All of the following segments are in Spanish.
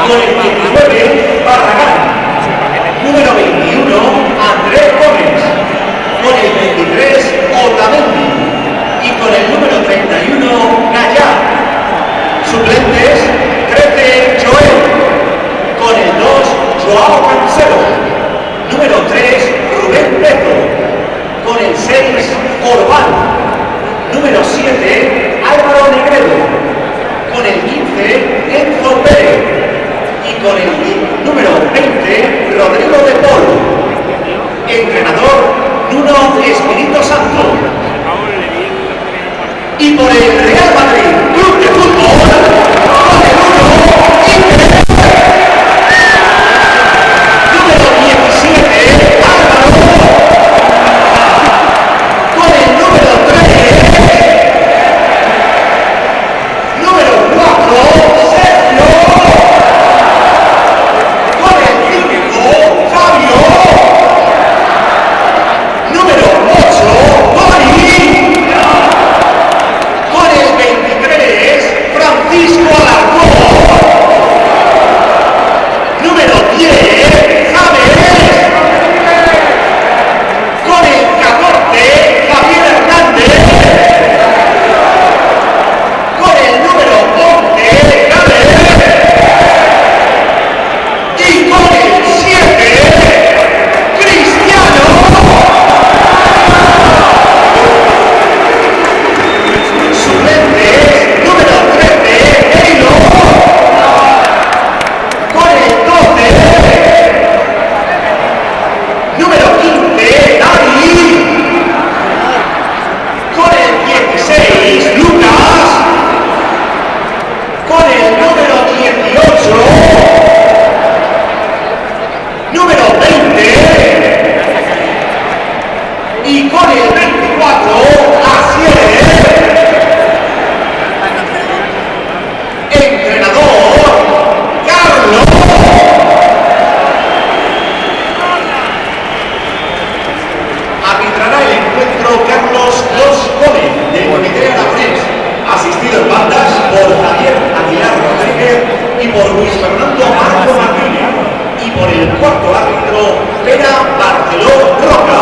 con el 19, Barragán. Número 21, Andrés Gómez. Con el 23, Otamendi. Y con el número 31, Gallá. Suplentes, 13, Joel. Con el 2, Joao Cancelo. Número 3, Rubén Neto. Con el 6, Orbán. Número 7, Álvaro Negredo. Con el 15, Enzo Pérez. Y con el número 20, Rodrigo de Paul. Entrenador, Nuno Espíritu Santo. Y por el Real Madrid Club de Fútbol, con el 1, Iker. Número 17, Álvaro. Con el número 3, número 4, Sergio. Con el 5, Fabio. Número 8, Boni. Con el 23, Francisco Alarcón. Número 10, James. Con el 14, Javier Hernández. Con el número 11, James. Y con el 7, Cristiano. Suplentes, número 13, Eilo. Con el 12, número 15, Dani. Con el 16, Lucas. Con el número 18, número 20. Y con el 24, Asier. Entrenador, Carlos. Arbitrará el encuentro Carlos Los Gómez, del Comité Aragonés, asistido en bandas por Javier Aguilar Rodríguez y por Luis Fernando Marco Martínez. Y por el cuarto árbitro, Pera Barceló Roca.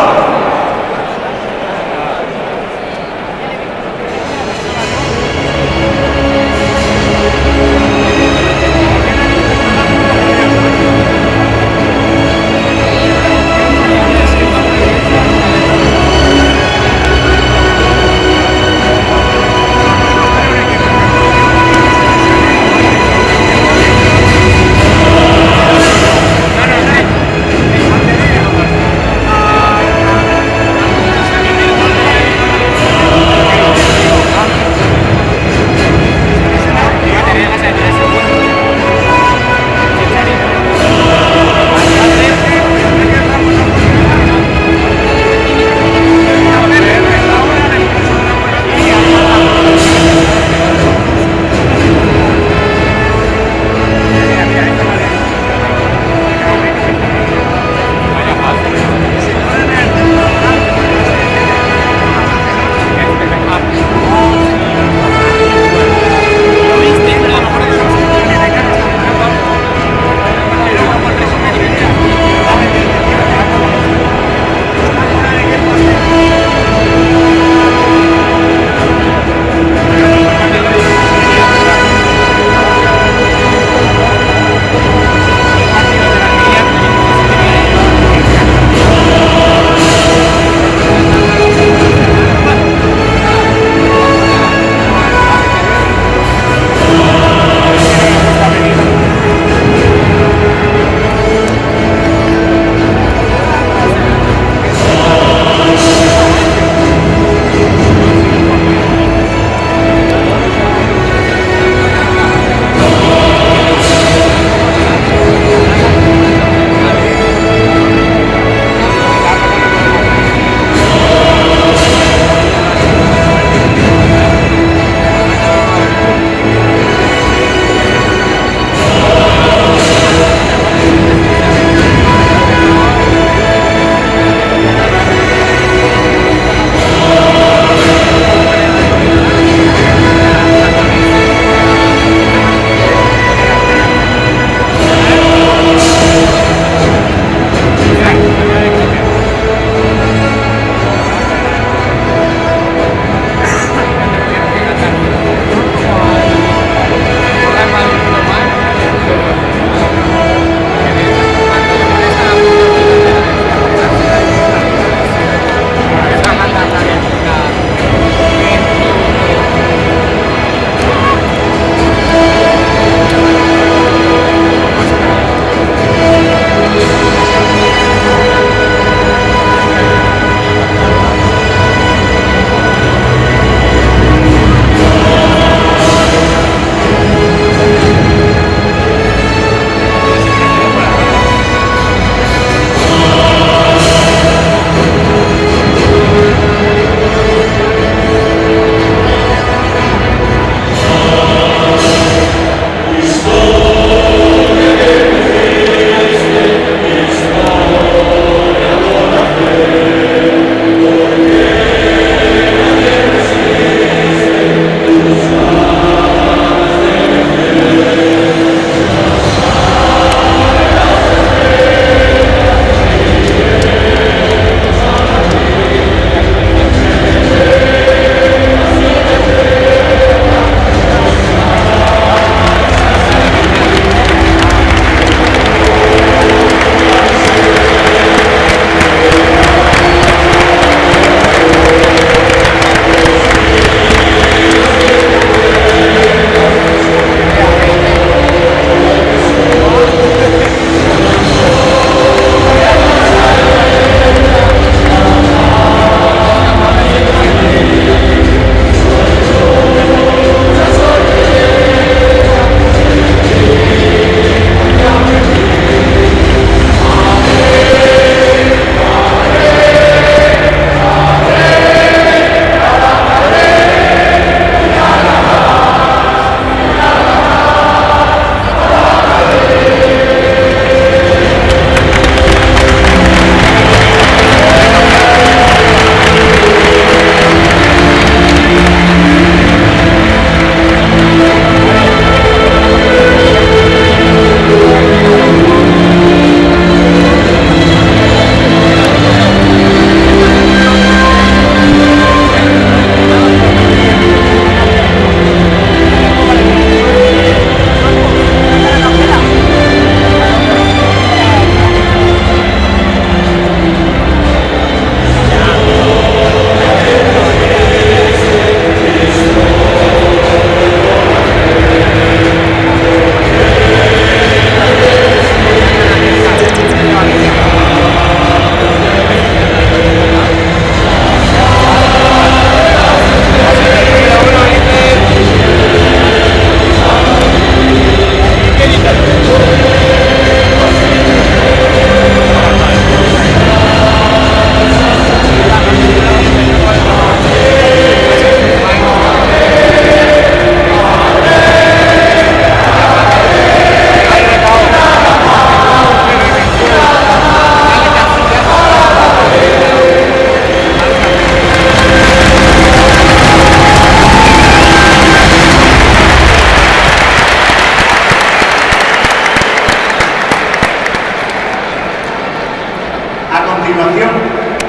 continuación,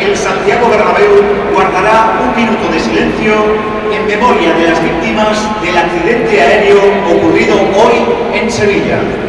el Santiago Bernabéu guardará un minuto de silencio en memoria de las víctimas del accidente aéreo ocurrido hoy en Sevilla.